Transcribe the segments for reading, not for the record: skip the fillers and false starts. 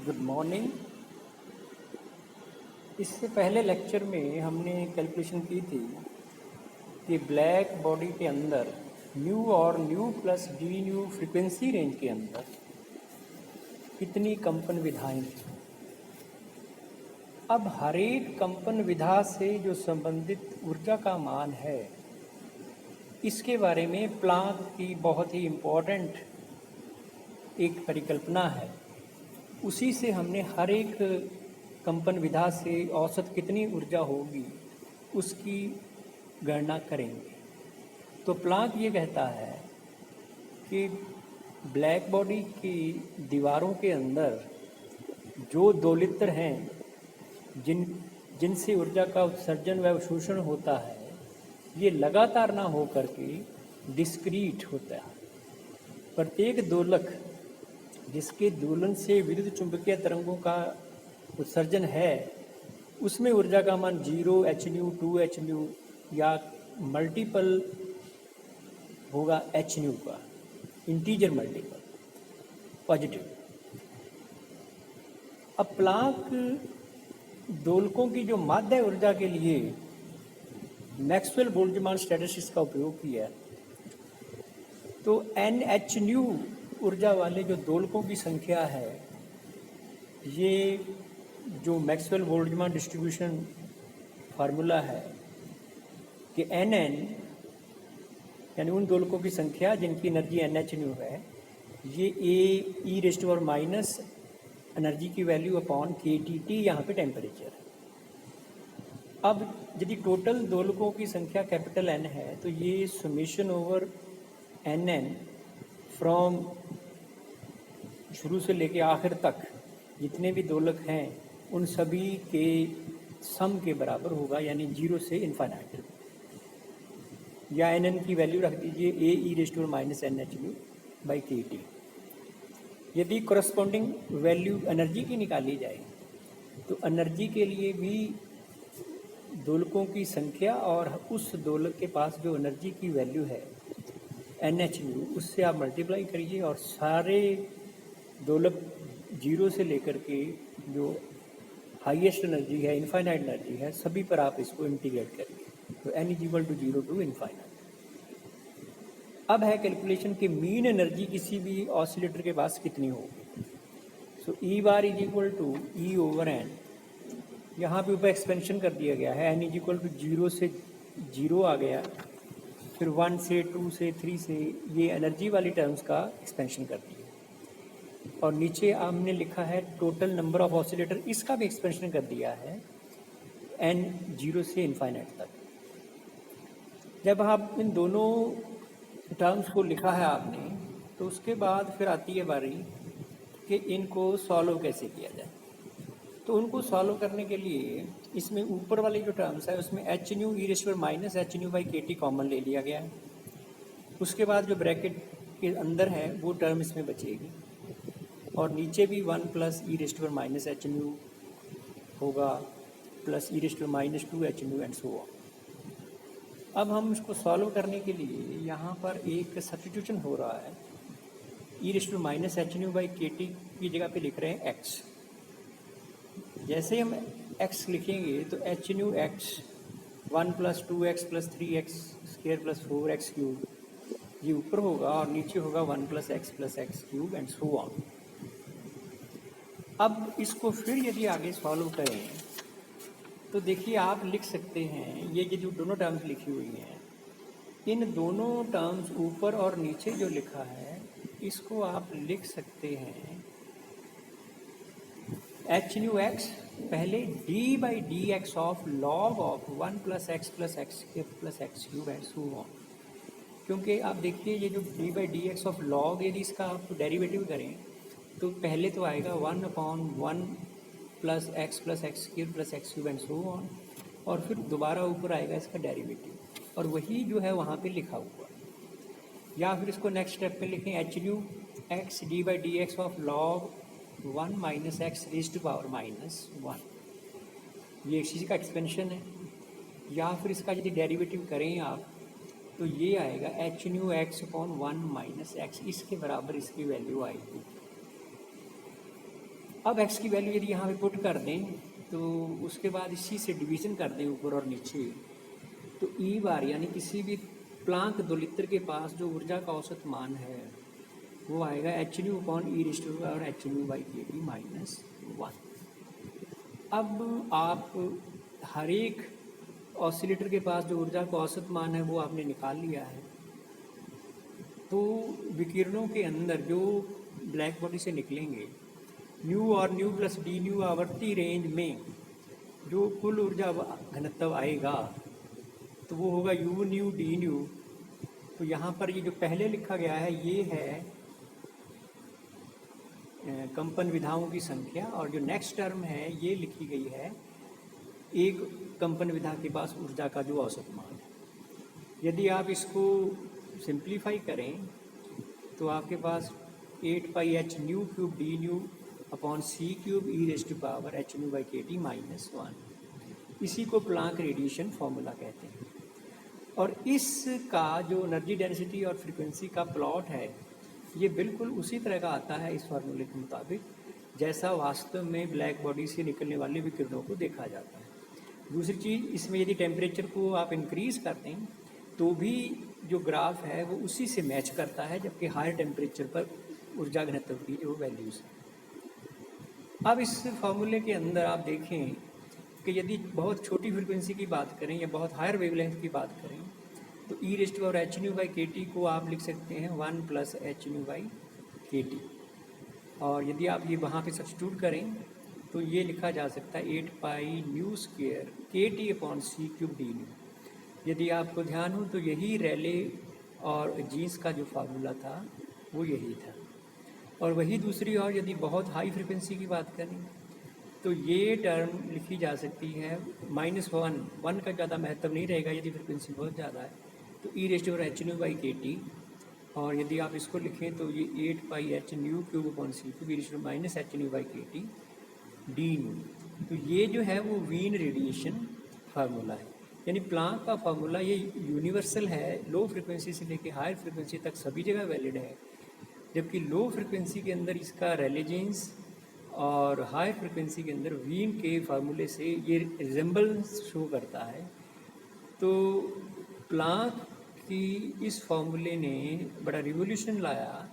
Good morning. इससे पहले lecture में हमने कैलकुलेशन की थी कि ब्लैक बॉडी के अंदर न्यू और new plus D new frequency range के अंदर कितनी कंपन विधाएं थी। अब हर एक कंपन विधा से जो संबंधित ऊर्जा का मान है, इसके बारे में प्लांक की बहुत ही इम्पोर्टेंट एक परिकल्पना है। उसी से हमने हर एक कंपन विधा से औसत कितनी ऊर्जा होगी उसकी गणना करेंगे। तो प्लांक ये कहता है कि ब्लैक बॉडी की दीवारों के अंदर जो दोलित्र हैं जिनसे ऊर्जा का उत्सर्जन व अवशोषण होता है, ये लगातार ना हो करके डिस्क्रीट होता है। प्रत्येक दोलक जिसके दोलन से विद्युत चुंबकीय तरंगों का उत्सर्जन है, उसमें ऊर्जा का मान 0 एच न्यू 2 एच न्यू या मल्टीपल होगा एच न्यू का, इंटीजर मल्टीपल पॉजिटिव। अब प्लांक दोलकों की जो माध्य ऊर्जा के लिए मैक्सवेल बोल्ट्जमान स्टैटिस्टिक्स का उपयोग किया, तो एन एच न्यू ऊर्जा वाले जो दोलकों की संख्या है, ये जो मैक्सवेल बोल्ट्जमान डिस्ट्रीब्यूशन फार्मूला है कि एन एन यानी उन दोलकों की संख्या जिनकी एनर्जी एन एच न्यू है, ये a e raise to power minus energy की value upon k T T यहाँ पे टेम्परेचर है। अब यदि टोटल दोलकों की संख्या कैपिटल एन है, तो ये summation over n n from शुरू से लेके आखिर तक जितने भी दोलक हैं उन सभी के सम के बराबर होगा, यानी 0 से इन्फाइनाइट। या एन एन की वैल्यू रख दीजिए a e raise to power minus n h nu by k T. यदि करस्पॉन्डिंग वैल्यू एनर्जी की निकाली जाए, तो एनर्जी के लिए भी दोलकों की संख्या और उस दोलक के पास जो एनर्जी की वैल्यू है एन एच न्यू, उससे आप मल्टीप्लाई करिए और सारे दोलक 0 से लेकर के जो हाईएस्ट एनर्जी है, इनफाइनाइट एनर्जी है, सभी पर आप इसको इंटीग्रेट करिए। तो n is equal to 0 to infinite. अब है कैलकुलेशन कि मीन एनर्जी किसी भी ऑसिलेटर के पास कितनी होगी। So E bar is equal to E over N. यहाँ पे ऊपर एक्सपेंशन कर दिया गया है, n इज इक्वल टू 0 से 0 आ गया, फिर 1 से 2 से 3 से ये एनर्जी वाली टर्म्स का एक्सपेंशन कर दिया, और नीचे हमने लिखा है टोटल नंबर ऑफ ऑसिलेटर, इसका भी एक्सपेंशन कर दिया है n 0 से इनफाइनाइट तक। जब आप इन दोनों टर्म्स को लिखा है आपने, तो उसके बाद फिर आती है बारी कि इनको सॉल्व कैसे किया जाए। तो उनको सॉल्व करने के लिए इसमें ऊपर वाली जो टर्म्स है उसमें h nu e raise to power minus h nu by k T common ले लिया गया है। उसके बाद जो ब्रैकेट के अंदर है वो टर्म इसमें बचेगी, और नीचे भी 1 plus e raise to power minus h nu होगा plus e raise to power minus 2 h nu and so on. अब हम इसको सॉल्व करने के लिए यहाँ पर एक सब्स्टिट्यूशन हो रहा है। E raise to power minus h nu by k T की जगह पे लिख रहे हैं एक्स। जैसे ही हम x लिखेंगे तो H nu x 1 plus 2x plus 3x square plus 4x cube ये ऊपर होगा, और नीचे होगा 1 plus x cube and so on. अब इसको फिर यदि आगे सॉल्व करें तो देखिए आप लिख सकते हैं, ये जो दोनों टर्म्स लिखी हुई हैं, इन दोनों टर्म्स ऊपर और नीचे जो लिखा है इसको आप लिख सकते हैं एच न्यू एक्स पहले D by d x of log of 1 plus x plus x cube and so on. क्योंकि आप देखिए ये जो D by d x of log, यदि इसका आप डेरिवेटिव करें तो पहले तो आएगा 1 upon 1 plus x cube and so on, और फिर दोबारा ऊपर आएगा इसका डेरिवेटिव, और वही जो है वहाँ पे लिखा हुआ। या फिर इसको नेक्स्ट स्टेप पे लिखें h nu x d by d x of log 1 minus x raise to power minus 1, ये इसी का एक्सपेंशन है। या फिर इसका यदि डेरिवेटिव करें आप तो ये आएगा h nu x upon 1 minus x, इसके बराबर इसकी वैल्यू आएगी। अब x की वैल्यू यदि यहाँ पे पुट कर दें तो उसके बाद इसी से डिवीजन कर दें ऊपर और नीचे, तो ई बार यानी किसी भी प्लांक दोलित्र के पास जो ऊर्जा का औसत मान है वो आएगा h nu upon e raise to power h nu by k T minus 1। अब आप हर एक ऑसिलेटर के पास जो ऊर्जा का औसत मान है वो आपने निकाल लिया है। तो विकिरणों के अंदर जो ब्लैक बॉडी से निकलेंगे, न्यू और न्यू प्लस डी न्यू आवर्ती रेंज में जो कुल ऊर्जा घनत्व आएगा तो वो होगा यू न्यू डी न्यू। तो यहाँ पर ये जो पहले लिखा गया है ये है कंपन विधाओं की संख्या, और जो नेक्स्ट टर्म है ये लिखी गई है एक कंपन विधा के पास ऊर्जा का जो औसत मान है। यदि आप इसको सिंप्लीफाई करें तो आपके पास 8 pi h nu cube d nu upon c cube e raise to power h nu by k T minus 1, इसी को प्लांक रेडिएशन फॉर्मूला कहते हैं। और इसका जो एनर्जी डेंसिटी और फ्रीक्वेंसी का प्लॉट है ये बिल्कुल उसी तरह का आता है इस फार्मूले के मुताबिक जैसा वास्तव में ब्लैक बॉडी से निकलने वाले विकिरणों को देखा जाता है। दूसरी चीज़, इसमें यदि टेम्परेचर को आप इंक्रीज़ करते हैं तो भी जो ग्राफ है वो उसी से मैच करता है, जबकि हायर टेम्परेचर पर ऊर्जा घनत्व की जो वैल्यूज़ हैं। अब इस फार्मूले के अंदर आप देखें कि यदि बहुत छोटी फ्रिक्वेंसी की बात करें या बहुत हायर वेवलेंथ की बात करें तो e raise to power h nu by k T को आप लिख सकते हैं 1 plus h nu by k T, और यदि आप ये वहाँ पे सब्स्टिट्यूट करें तो ये लिखा जा सकता है 8 पाई न्यू स्क्वायर के T upon c cube d new. यदि आपको ध्यान हो तो यही रैले और जीन्स का जो फार्मूला था वो यही था। और वही दूसरी ओर यदि बहुत हाई फ्रिक्वेंसी की बात करें तो ये टर्म लिखी जा सकती है -1 का ज़्यादा महत्व नहीं रहेगा यदि फ्रिक्वेंसी बहुत ज़्यादा है, तो e raise to power h nu by k T, और यदि आप इसको लिखें तो ये 8 pi h nu cube upon c cube e raise to minus h nu by k T d nu. तो ये जो है वो वीन रेडिएशन फार्मूला है, यानी प्लांक का फार्मूला ये यूनिवर्सल है, लो फ्रिक्वेंसी से लेकर हायर फ्रिक्वेंसी तक सभी जगह वैलिड है, जबकि लो फ्रिक्वेंसी के अंदर इसका रैले जीन्स और हाई फ्रिक्वेंसी के अंदर वीन के फार्मूले से ये रिजेंबलेंस शो करता है। तो प्लांक की इस फार्मूले ने बड़ा रिवोल्यूशन लाया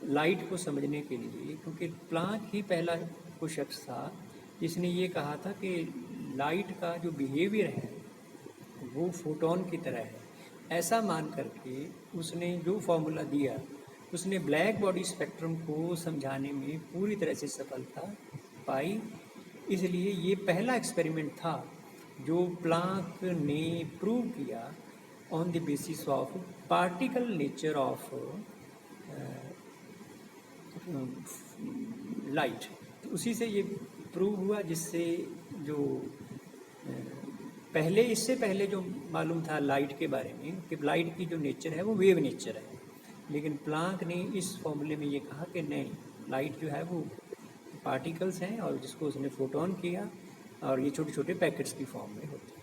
लाइट को समझने के लिए, क्योंकि प्लांक ही पहला वो शख्स था जिसने ये कहा था कि लाइट का जो बिहेवियर है वो फोटोन की तरह है। ऐसा मान करके उसने जो फार्मूला दिया उसने ब्लैक बॉडी स्पेक्ट्रम को समझाने में पूरी तरह से सफलता पाई। इसलिए ये पहला एक्सपेरिमेंट था जो प्लांक ने प्रूव किया on the basis of particle nature of light. तो उसी से ये प्रूव हुआ, जिससे जो इससे पहले जो मालूम था लाइट के बारे में कि लाइट की जो नेचर है वो वेव नेचर है, लेकिन प्लांक ने इस फॉर्मूले में ये कहा कि नहीं, लाइट जो है वो पार्टिकल्स हैं और जिसको उसने फोटोन किया और ये छोटे छोटे पैकेट्स की फॉर्म में होते हैं।